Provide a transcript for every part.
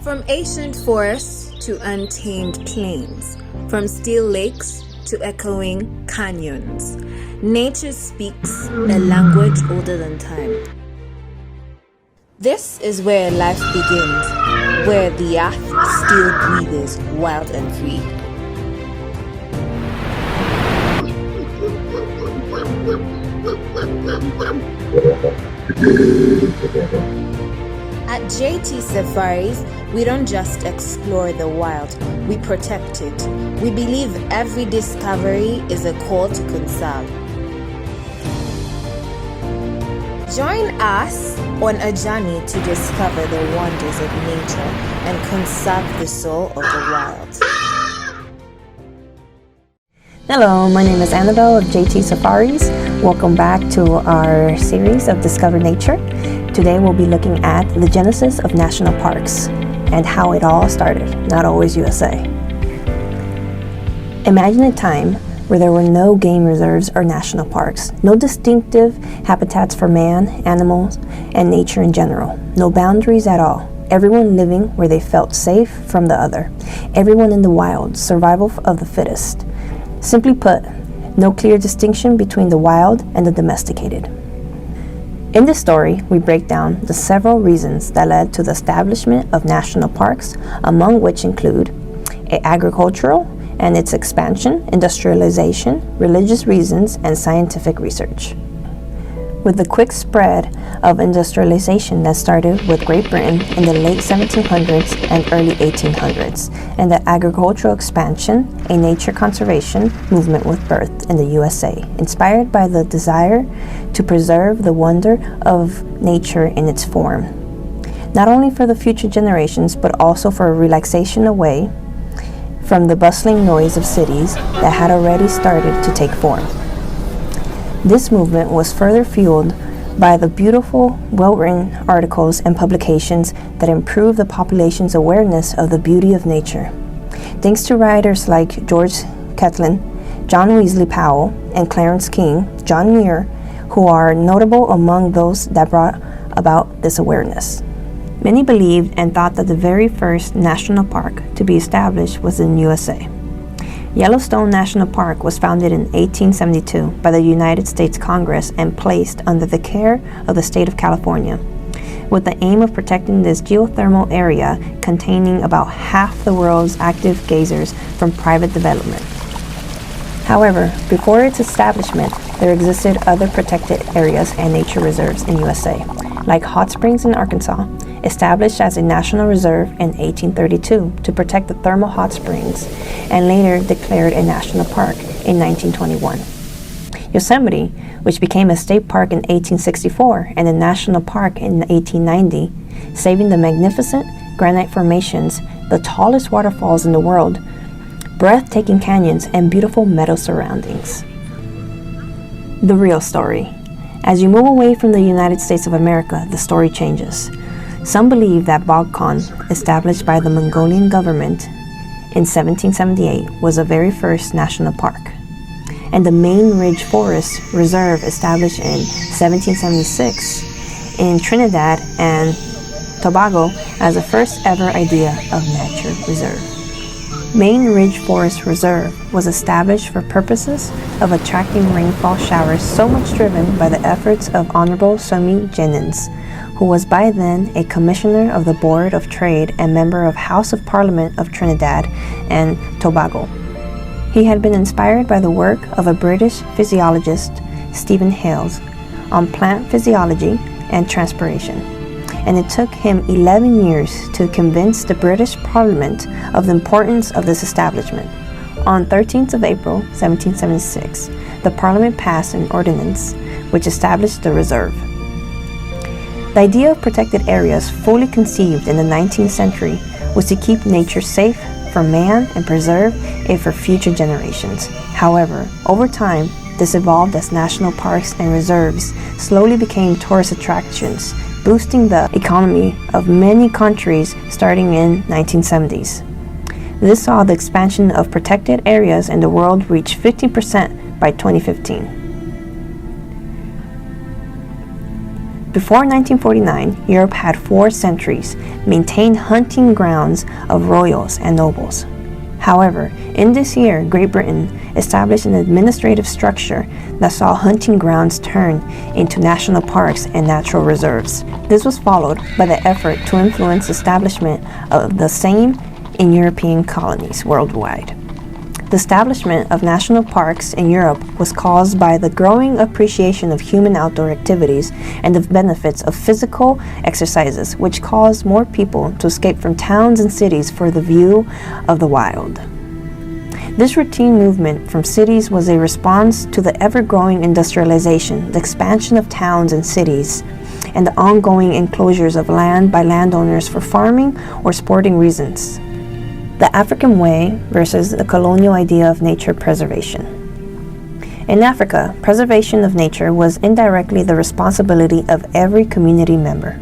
From ancient forests to untamed plains, from still lakes to echoing canyons, nature speaks a language older than time. This is where life begins, where the earth still breathes wild and free. At JT Safaris, we don't just explore the wild, we protect it. We believe every discovery is a call to conserve. Join us on a journey to discover the wonders of nature and conserve the soul of the wild. Hello, my name is Annabelle of JT Safaris. Welcome back to our series of Discover Nature. Today we'll be looking at the genesis of national parks and how it all started, not always USA. Imagine a time where there were no game reserves or national parks, no distinctive habitats for man, animals, and nature in general, no boundaries at all. Everyone living where they felt safe from the other. Everyone in the wild, survival of the fittest. Simply put, no clear distinction between the wild and the domesticated. In this story, we break down the several reasons that led to the establishment of national parks, among which include agricultural and its expansion, industrialization, religious reasons, and scientific research. With the quick spread of industrialization that started with Great Britain in the late 1700s and early 1800s, and the agricultural expansion, a nature conservation movement with birth in the USA, inspired by the desire to preserve the wonder of nature in its form, not only for the future generations, but also for a relaxation away from the bustling noise of cities that had already started to take form. This movement was further fueled by the beautiful, well-written articles and publications that improved the population's awareness of the beauty of nature. Thanks to writers like George Catlin, John Wesley Powell, and Clarence King, John Muir, who are notable among those that brought about this awareness. Many believed and thought that the very first national park to be established was in USA. Yellowstone National Park was founded in 1872 by the United States Congress and placed under the care of the state of California, with the aim of protecting this geothermal area containing about half the world's active geysers from private development. However, before its establishment, there existed other protected areas and nature reserves in USA, like Hot Springs in Arkansas, established as a national reserve in 1832 to protect the thermal hot springs, and later declared a national park in 1921. Yosemite, which became a state park in 1864 and a national park in 1890, saving the magnificent granite formations, the tallest waterfalls in the world, breathtaking canyons, and beautiful meadow surroundings. The real story. As you move away from the United States of America, the story changes. Some believe that Bog Khan, established by the Mongolian government in 1778, was the very first national park, and the Main Ridge Forest Reserve, established in 1776 in Trinidad and Tobago, as the first ever idea of nature reserve. Main Ridge Forest Reserve was established for purposes of attracting rainfall showers, so much driven by the efforts of Honorable Somi Jennings, who was by then a commissioner of the Board of Trade and member of House of Parliament of Trinidad and Tobago. He had been inspired by the work of a British physiologist, Stephen Hales, on plant physiology and transpiration, and it took him 11 years to convince the British Parliament of the importance of this establishment. On 13th of April, 1776, the Parliament passed an ordinance which established the reserve. The idea of protected areas, fully conceived in the 19th century, was to keep nature safe for man and preserve it for future generations. However, over time, this evolved as national parks and reserves slowly became tourist attractions, boosting the economy of many countries starting in 1970s. This saw the expansion of protected areas in the world reach 50% by 2015. Before 1949, Europe had 4 centuries maintained hunting grounds of royals and nobles. However, in this year, Great Britain established an administrative structure that saw hunting grounds turn into national parks and natural reserves. This was followed by the effort to influence establishment of the same in European colonies worldwide. The establishment of national parks in Europe was caused by the growing appreciation of human outdoor activities and the benefits of physical exercises, which caused more people to escape from towns and cities for the view of the wild. This routine movement from cities was a response to the ever-growing industrialization, the expansion of towns and cities, and the ongoing enclosures of land by landowners for farming or sporting reasons. The African way versus the colonial idea of nature preservation. In Africa, preservation of nature was indirectly the responsibility of every community member.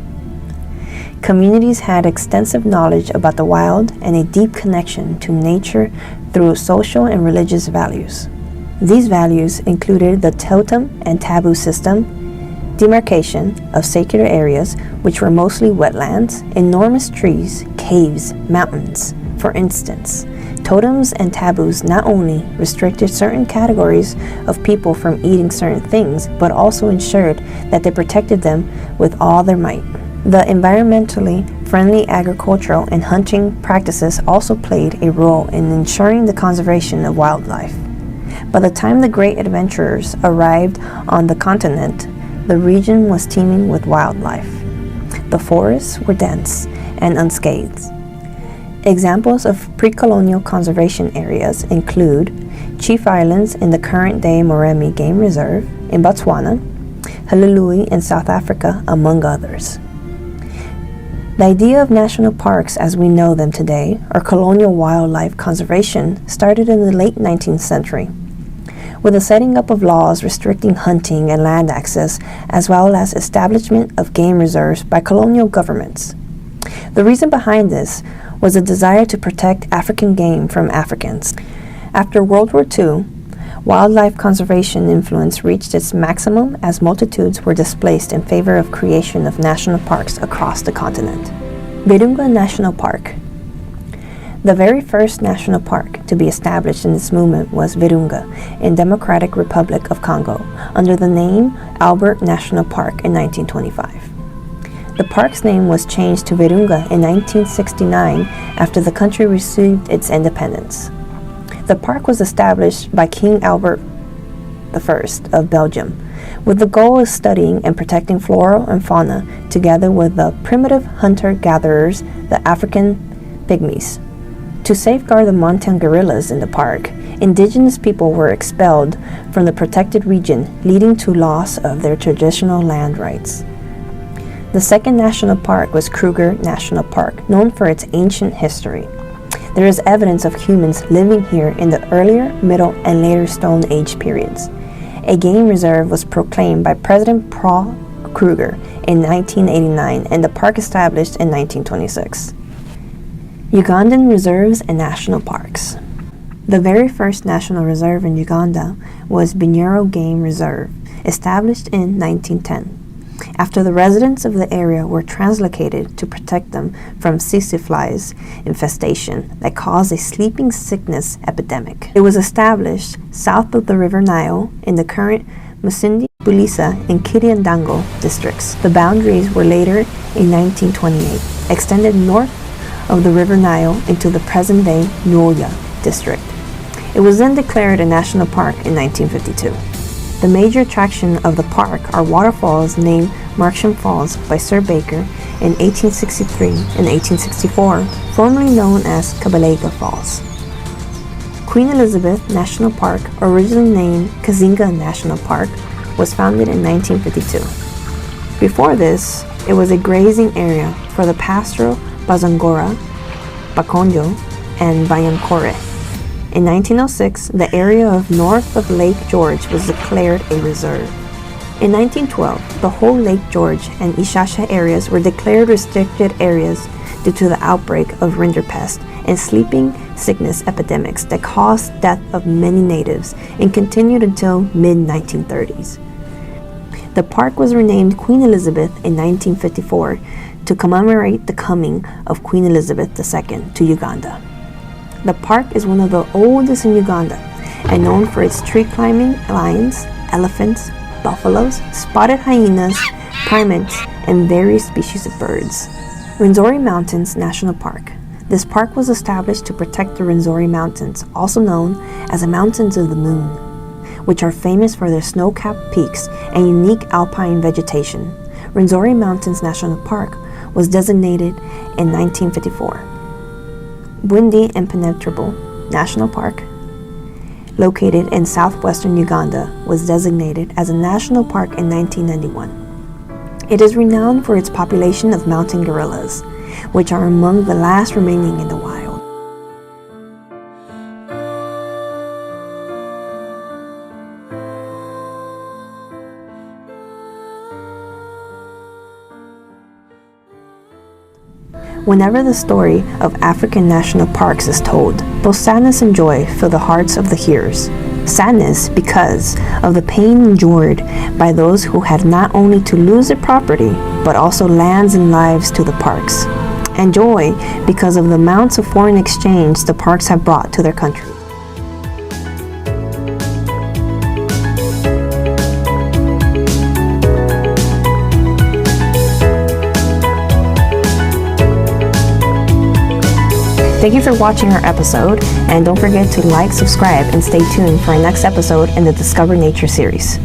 Communities had extensive knowledge about the wild and a deep connection to nature through social and religious values. These values included the totem and taboo system, demarcation of sacred areas, which were mostly wetlands, enormous trees, caves, mountains. For instance, totems and taboos not only restricted certain categories of people from eating certain things, but also ensured that they protected them with all their might. The environmentally friendly agricultural and hunting practices also played a role in ensuring the conservation of wildlife. By the time the great adventurers arrived on the continent, the region was teeming with wildlife. The forests were dense and unscathed. Examples of pre-colonial conservation areas include Chief Islands in the current-day Moremi Game Reserve in Botswana, Halilui in South Africa, among others. The idea of national parks as we know them today, or colonial wildlife conservation, started in the late 19th century, with the setting up of laws restricting hunting and land access, as well as establishment of game reserves by colonial governments. The reason behind this was a desire to protect African game from Africans. After World War II, wildlife conservation influence reached its maximum as multitudes were displaced in favor of creation of national parks across the continent. Virunga National Park. The very first national park to be established in this movement was Virunga in Democratic Republic of Congo under the name Albert National Park in 1925. The park's name was changed to Virunga in 1969 after the country received its independence. The park was established by King Albert I of Belgium, with the goal of studying and protecting flora and fauna together with the primitive hunter-gatherers, the African pygmies. To safeguard the mountain gorillas in the park, indigenous people were expelled from the protected region, leading to loss of their traditional land rights. The second national park was Kruger National Park, known for its ancient history. There is evidence of humans living here in the earlier, middle, and later Stone Age periods. A game reserve was proclaimed by President Paul Kruger in 1989 and the park established in 1926. Ugandan reserves and national parks. The very first national reserve in Uganda was Binyoro Game Reserve, established in 1910. After the residents of the area were translocated to protect them from tsetse flies infestation that caused a sleeping sickness epidemic. It was established south of the River Nile in the current Musindi, Bulisa, and Kiriandango districts. The boundaries were later, in 1928, extended north of the River Nile into the present-day Nuoya district. It was then declared a national park in 1952. The major attraction of the park are waterfalls named Markham Falls by Sir Baker in 1863 and 1864, formerly known as Kabalega Falls. Queen Elizabeth National Park, originally named Kazinga National Park, was founded in 1952. Before this, it was a grazing area for the pastoral Bazangora, Bakonjo, and Bayankore. In 1906, the area of north of Lake George was declared a reserve. In 1912, the whole Lake George and Ishasha areas were declared restricted areas due to the outbreak of rinderpest and sleeping sickness epidemics that caused death of many natives and continued until mid-1930s. The park was renamed Queen Elizabeth in 1954 to commemorate the coming of Queen Elizabeth II to Uganda. The park is one of the oldest in Uganda and known for its tree climbing lions, elephants, buffaloes, spotted hyenas, primates, and various species of birds. Rwenzori Mountains National Park. This park was established to protect the Rwenzori Mountains, also known as the Mountains of the Moon, which are famous for their snow-capped peaks and unique alpine vegetation. Rwenzori Mountains National Park was designated in 1954. Bwindi Impenetrable National Park, located in southwestern Uganda, was designated as a national park in 1991. It is renowned for its population of mountain gorillas, which are among the last remaining in the wild. Whenever the story of African national parks is told, both sadness and joy fill the hearts of the hearers. Sadness because of the pain endured by those who had not only to lose their property, but also lands and lives to the parks. And joy because of the amounts of foreign exchange the parks have brought to their country. Thank you for watching our episode, and don't forget to like, subscribe, and stay tuned for our next episode in the Discover Nature series.